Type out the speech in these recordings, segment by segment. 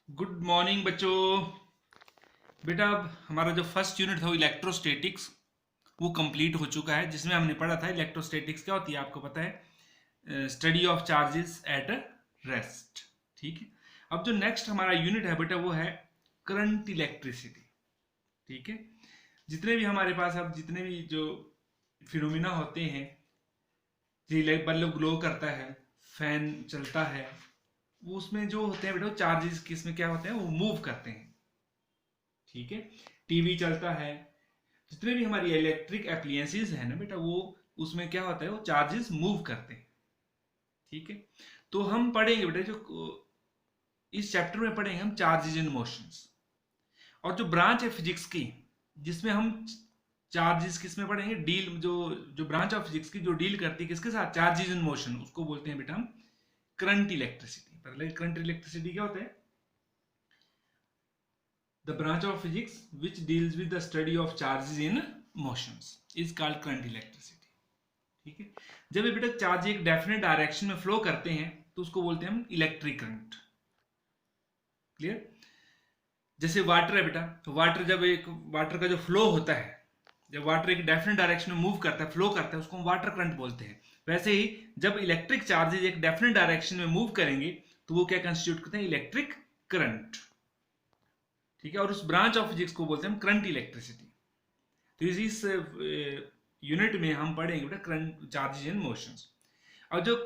Good morning बच्चों। बेटा अब हमारा जो फर्स्ट यूनिट था वो इलेक्ट्रोस्टैटिक्स वो कंप्लीट हो चुका है, जिसमें हमने पढ़ा था इलेक्ट्रोस्टैटिक्स क्या होती है, आपको पता है, study of charges at rest. ठीक है। अब जो नेक्स्ट हमारा यूनिट है बेटा वो है करंट इलेक्ट्रिसिटी। ठीक है। जितने भी हमारे पास अब जितने भी जो फिनोमिना होते हैं, जो बल्ब ग्लो करता है, फैन चलता है, वो उसमें जो होते हैं बेटा वो चार्जेस किसमें क्या होते हैं, वो मूव करते हैं। ठीक है। टीवी चलता है, जितने भी हमारी इलेक्ट्रिक एप्लियंसेस है ना बेटा, वो उसमें क्या होता है, वो चार्जेस मूव करते हैं। ठीक है। तो हम पढ़ेंगे बेटा जो इस चैप्टर में पढ़ेंगे हम चार्जेस इन मोशंस, और जो ब्रांच है फिजिक्स की जिसमें हम चार्जेस किस में पढ़ेंगे, डील जो जो ब्रांच ऑफ फिजिक्स की जो डील करती है किसके साथ, चार्जेस इन मोशन, उसको बोलते हैं बेटा हम करंट इलेक्ट्रिसिटी। पहले करंट इलेक्ट्रिसिटी क्या होता है, the branch of physics which deals with the study of charges in motions is called current electricity। ठीक है। जब ये बेटा चार्ज एक डेफिनेट डायरेक्शन में फ्लो करते हैं तो उसको बोलते हैं हम इलेक्ट्रिक करंट। क्लियर। जैसे वाटर है बेटा, वाटर जब एक वाटर का जो फ्लो होता है, जब वाटर एक डेफिनेट डायरेक्शन में मूव करता है, फ्लो करता है, उसको हम वाटर करंट बोलते हैं। वैसे ही जब इलेक्ट्रिक चार्जेस एक डेफिनेट डायरेक्शन में मूव करेंगे तो वो क्या कंस्टिट्यूट करते हैं, इलेक्ट्रिक करंट। ठीक है। और उस ब्रांच ऑफ फिजिक्स को बोलते हैं हम करंट इलेक्ट्रिसिटी। तो इस यूनिट में हम पढ़ेंगे बेटा करंट चार्जेस इन मोशंस। और जो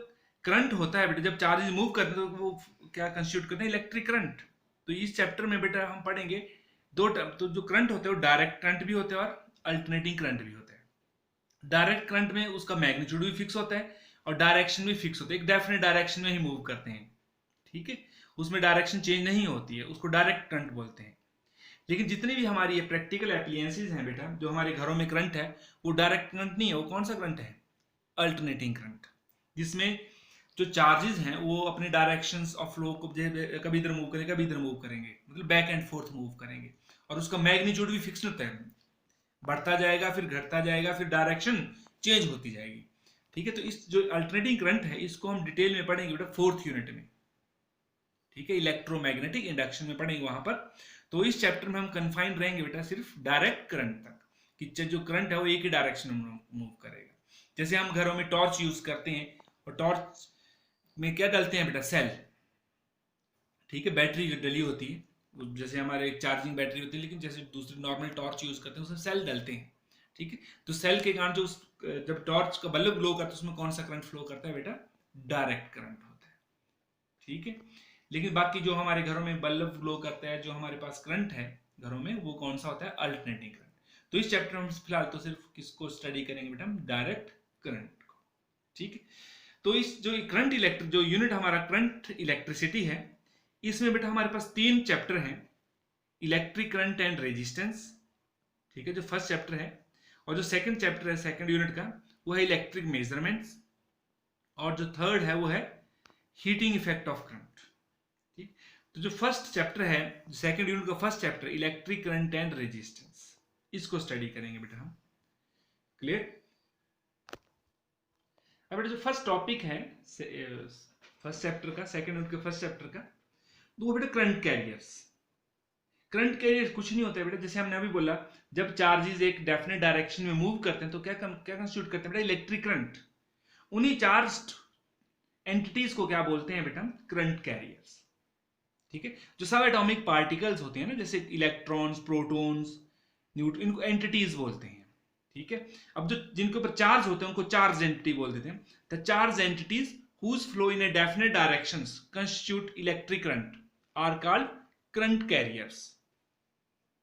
करंट होता है बेटा, जब चार्जेस मूव करते हैं तो वो क्या कंस्टिट्यूट करते हैं, इलेक्ट्रिक करंट। तो इस चैप्टर में बेटा हम पढ़ेंगे दो टर्म। तो जो करंट होते हैं वो डायरेक्ट करंट भी होते हैं और अल्टरनेटिंग करंट भी होते हैं। डायरेक्ट करंट में उसका मैग्नीट्यूड भी फिक्स होता है और डायरेक्शन भी फिक्स होता है, एक डेफिनेट डायरेक्शन में ही मूव करते हैं। ठीक है। उसमें डायरेक्शन चेंज नहीं होती है, उसको डायरेक्ट करंट बोलते हैं। लेकिन जितनी भी हमारी ये प्रैक्टिकल एप्लियंसेस हैं बेटा, जो हमारे घरों में करंट है, वो डायरेक्ट करंट नहीं है। वो कौन सा करंट है, अल्टरनेटिंग करंट, जिसमें जो चार्जेस हैं वो अपने डायरेक्शंस ऑफ फ्लो को कभी इधर मूव करेंगे कभी इधर मूव करेंगे, मतलब बैक एंड फोर्थ मूव करेंगे। और उसका मैग्नीट्यूड भी फिक्स होता है, बढ़ता जाएगा फिर घटता जाएगा फिर डायरेक्शन चेंज होती जाएगी। ठीक है। तो इस जो अल्टरनेटिंग करंट है इसको हम डिटेल में पढ़ेंगे बेटा फोर्थ यूनिट में। ठीक है। इलेक्ट्रोमैग्नेटिक इंडक्शन में पढ़ेंगे वहां पर। तो इस चैप्टर में हम कन्फाइंड रहेंगे बेटा सिर्फ डायरेक्ट करंट तक, कि जो करंट है वो एक ही डायरेक्शन में मूव करेगा। जैसे हम घरों में टॉर्च यूज करते हैं, और टॉर्च में क्या डलते हैं बेटा, सेल। ठीक है। बैटरी जो डली होती है, जैसे हमारे एक चार्जिंग बैटरी होती है, लेकिन जैसे दूसरी नॉर्मल टॉर्च यूज करते हैं उसमें सेल डलते हैं। ठीक है। तो सेल के कारण जो जब टॉर्च का बल्ब ग्लो करता है उसमें कौन सा करंट फ्लो करता है बेटा, डायरेक्ट करंट होता है। ठीक है। लेकिन बाकी जो हमारे घरों में बल्ब ग्लो करता है, जो हमारे पास करंट है घरों में, वो कौन सा होता है, अल्टरनेटिंग करंट। तो इस चैप्टर में हम फिलहाल तो सिर्फ किसको स्टडी करेंगे बेटा, हम डायरेक्ट करंट को। ठीक है। तो इस जो करंट इलेक्ट्रिक जो यूनिट हमारा करंट इलेक्ट्रिसिटी है, इसमें बेटा हमारे पास 3 चैप्टर हैं, इलेक्ट्रिक करंट एंड रेजिस्टेंस। ठीक है, जो फर्स्ट चैप्टर है। और जो सेकंड चैप्टर है सेकंड यूनिट का, वो है इलेक्ट्रिक मेजरमेंट्स। और जो थर्ड है वो है हीटिंग इफेक्ट ऑफ करंट। ठीक। तो जो फर्स्ट चैप्टर है, सेकंड यूनिट का first chapter, electric current and resistance, इसको स्टडी करेंगे बेटा हम। क्लियर। अब बेटा जो फर्स्ट टॉपिक है फर्स्ट चैप्टर का, सेकंड यूनिट के फर्स्ट चैप्टर का, तो वो बेटा करंट कैरियर्स। करंट कैरियर कुछ नहीं होता है बेटा, जैसे हमने अभी बोला, जब चार्जेस एक डेफिनेट डायरेक्शन में मूव करते हैं तो क्या क्या कंस्टिट्यूट करते हैं बेटा, इलेक्ट्रिक करंट। उन्हीं चार्ज्ड एंटिटीज को क्या बोलते हैं बेटा, करंट कैरियर्स। ठीक है। जो सब एटॉमिक पार्टिकल्स होते हैं ना, जैसे इलेक्ट्रॉन्स, प्रोटॉन्स, न्यूट्रॉन, इनको एंटिटीज बोलते हैं। ठीक है। अब जो जिनके ऊपर चार्ज होते हैं उनको चार्ज एंटिटी बोल देते हैं। The charge entities whose flow in a definite directions constitute electric current are called current carriers।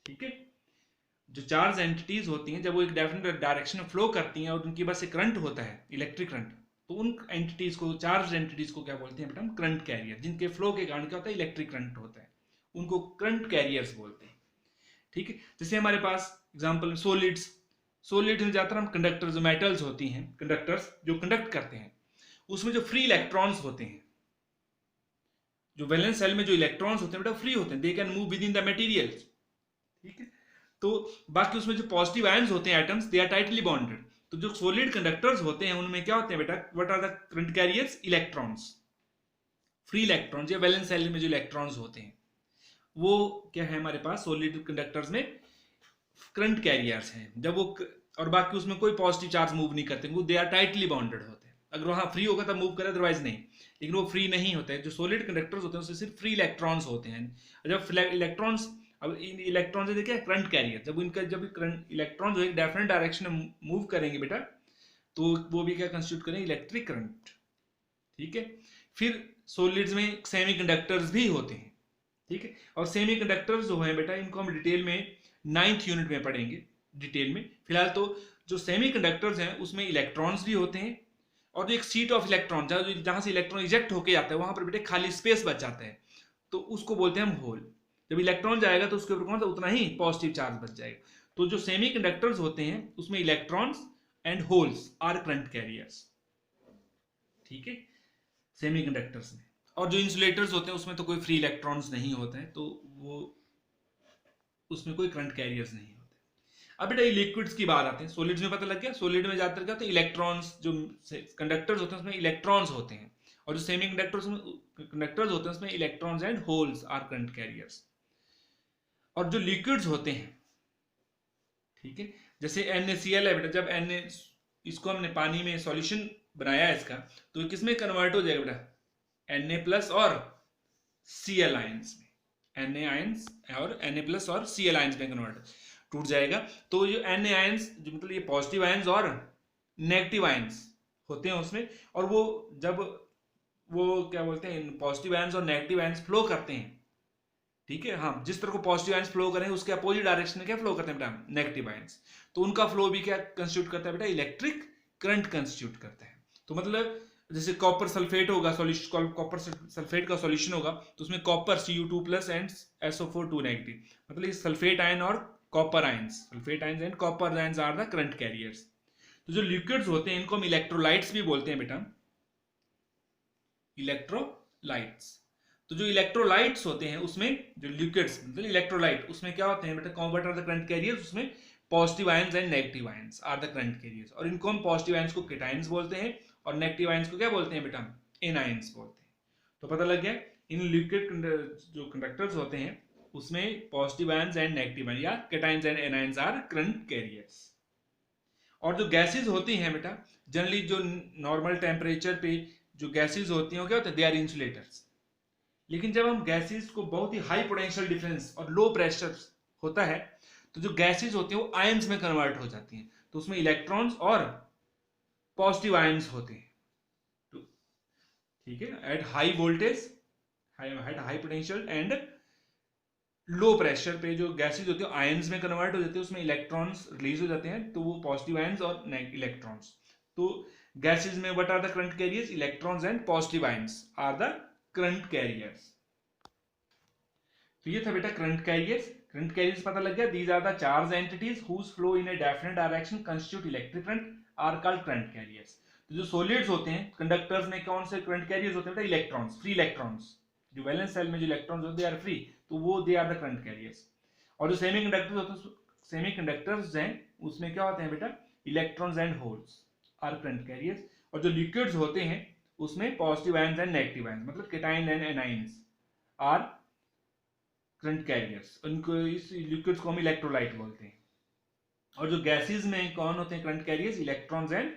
ठीक है। जो चार्ज एंटिटीज होती हैं, जब वो एक डेफिनेट डायरेक्शन में फ्लो करती हैं और उनकी बस से करंट होता है, इलेक्ट्रिक करंट, तो उन एंटिटीज को, चार्ज एंटिटीज को क्या बोलते हैं बेटा, हम करंट कैरियर। जिनके फ्लो के कारण क्या होता है, इलेक्ट्रिक करंट होता है, उनको करंट कैरियर्स बोलते हैं। ठीक है। जैसे हमारे पास एग्जांपल सॉलिड्स, सॉलिड में ज्यादातर हम कंडक्टर, जो मेटल्स होती हैं, कंडक्टर्स जो कंडक्ट करते हैं, उसमें जो फ्री इलेक्ट्रॉन्स होते हैं, जो वैलेंस सेल में जो इलेक्ट्रॉन्स होते हैं बेटा फ्री होते हैं, they can move with in the material. ठीक है। तो बाकी उसमें जो पॉजिटिव आयंस होते हैं atoms, they are tightly bonded. तो जो सॉलिड कंडक्टर्स होते हैं उनमें क्या होते हैं बेटा, what are the current carriers, electrons, free electrons या वैलेंस सेल में जो इलेक्ट्रॉन्स होते हैं। वो क्या है हमारे पास सॉलिड कंडक्टर्स में करंट कैरियर्स हैं। जब वो और बाकी उसमें कोई पॉजिटिव चार्ज मूव नहीं करते, वो दे आर टाइटली बाउंडेड होते हैं। अगर वहाँ फ्री होगा तब मूव करे, अदरवाइज नहीं। लेकिन वो फ्री नहीं होते हैं। जो सॉलिड कंडक्टर्स होते हैं उससे सिर्फ फ्री इलेक्ट्रॉन्स होते हैं। जब इलेक्ट्रॉन्स, अब इलेक्ट्रॉन से देखिए करंट कैरियर, जब इनका जब करंट इलेक्ट्रॉन जो एक डेफिनेट डायरेक्शन में मूव करेंगे बेटा, तो वो भी क्या कंस्टिट्यूट करेंगे, इलेक्ट्रिक करंट। ठीक है। फिर सॉलिड्स में सेमीकंडक्टर्स भी होते हैं। ठीक है। और सेमीकंडक्टर्स जो है बेटा, इनको हम डिटेल में 9th यूनिट में पढ़ेंगे डिटेल में। फिलहाल तो जो सेमीकंडक्टर्स हैं उसमें इलेक्ट्रॉन्स भी होते हैं, और जो एक सीट ऑफ इलेक्ट्रॉन, जहां से इलेक्ट्रॉन इजेक्ट होके जाता है वहां पर बेटे खाली स्पेस बच जाता है, तो उसको बोलते हैं हम होल। जब इलेक्ट्रॉन जाएगा तो उसके ऊपर कौन सा उतना ही पॉजिटिव चार्ज बच जाएगा। तो जो सेमीकंडक्टर्स होते हैं उसमें electrons and holes are current carriers. ठीक है, सेमीकंडक्टर्स में। और जो इंसुलेटर्स होते हैं उसमें तो कोई फ्री इलेक्ट्रॉन्स नहीं होते हैं, तो वो उसमें कोई करंट कैरियर्स नहीं होते। अब बेटा लिक्विड्स की बात आते हैं। सॉलिड्स में पता लग गया, सॉलिड में ज्यादातर क्या होते हैं, इलेक्ट्रॉन्स, जो कंडक्टर्स होते हैं उसमें इलेक्ट्रॉन्स होते हैं, और जो सेमी कंडक्टर्स होते हैं उसमें electrons and holes are current carriers. और जो लिक्विड्स होते हैं, ठीक है, जैसे NaCl है बेटा, जब Na इसको हमने पानी में सॉल्यूशन बनाया इसका, तो किसमें कन्वर्ट हो जाएगा बेटा, Na+ और Cl आयंस में, Na आयंस और Na+ और Cl आयंस में कन्वर्ट टूट जाएगा। तो जो Na आयंस, जो मतलब ये पॉजिटिव आयंस और नेगेटिव आयंस होते हैं उसमें, और वो जब वो क्या बोलते हैं, पॉजिटिव आयंस और नेगेटिव आयंस फ्लो करते हैं, ठीक है, हाँ, जिस तरह को पॉजिटिव आयंस फ्लो करें उसके अपोजिट डायरेक्शन में क्या फ्लो करते हैं बेटा, नेगेटिव आयंस, तो उनका फ्लो भी क्या कंस्टिट्यूट करता है बेटा, इलेक्ट्रिक करंट कंस्टिट्यूट करता है। तो मतलब जैसे कॉपर सल्फेट होगा, सॉल्यूशन कॉपर सल्फेट का सॉल्यूशन होगा, तो उसमें copper Cu2+ and SO4 2 negative, मतलब ये सल्फेट आयन और copper ions, sulphate ions and copper ions are the current carriers. तो जो लिक्विड्स होते हैं इनको हम इलेक्ट्रोलाइट्स भी बोलते हैं बेटा, इलेक्ट्रोलाइट्स। तो जो इलेक्ट्रोलाइट्स होते हैं उसमें, जो लिक्विड्स मतलब इलेक्ट्रोलाइट, उसमें क्या होते हैं बेटा, convert are the current carriers, उसमें positive ions and negative ions are the current carriers. और इनको हम पॉजिटिव आयंस को केटायंस बोलते हैं, और नेगेटिव आयंस को क्या बोलते हैं बेटा, एनायंस बोलते हैं। तो पता लग गया, इन लिक्विड जो कंडक्टर्स होते हैं उसमें positive ions and negative ions या cations and anions are current carriers. और जो गैसेज होती हैं बेटा, जनरली जो नॉर्मल टेम्परेचर पे जो गैसेज होती हैं वो क्या होता है, दे आर इंसुलेटर्स। लेकिन जब हम गैसेज को बहुत ही हाई पोटेंशियल डिफरेंस और लो प्रेशर होता है, तो जो गैसेज होती हैं वो आयंस में कन्वर्ट हो जाती हैं, तो उसमें इलेक्ट्रॉन्स और पॉजिटिव आयंस होते हैं। तो ठीक है, at high voltage, at high potential and low pressure पे जो गैसेज होती है आयंस में कन्वर्ट हो जाती है, उसमें इलेक्ट्रॉन्स रिलीज हो जाते हैं, तो वो पॉजिटिव आयंस और इलेक्ट्रॉन्स। तो गैसेज में what are the current carriers, electrons and positive ions are the current carriers. तो ये था बेटा करंट कैरियर्स। करंट कैरियर्स पता लग गया, these are the charge entities whose flow in a definite direction constitute electric current are called current carriers. तो जो solids होते हैं, कंडक्टर्स में कौन से करंट कैरियर्स होते हैं बेटा, इलेक्ट्रॉन्स, फ्री इलेक्ट्रॉन्स, जो वैलेंस सेल में जो इलेक्ट्रॉन्स होते हैं दे आर फ्री, तो वो they are the current carriers. और जो सेमीकंडक्टर्स होते हैं, सेमीकंडक्टर्स हैं उसमें क्या होते हैं बेटा, electrons and holes are current carriers. और जो लिक्विड्स होते हैं उसमें positive ions and negative ions, मतलब cation and anions are current carriers. उनको, इस लिक्विड्स को हम इलेक्ट्रोलाइट बोलते हैं। और जो गैसेस में कौन होते हैं current carriers, electrons and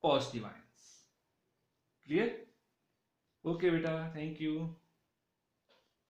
positive ions. Clear? Okay बेटा, थैंक यू।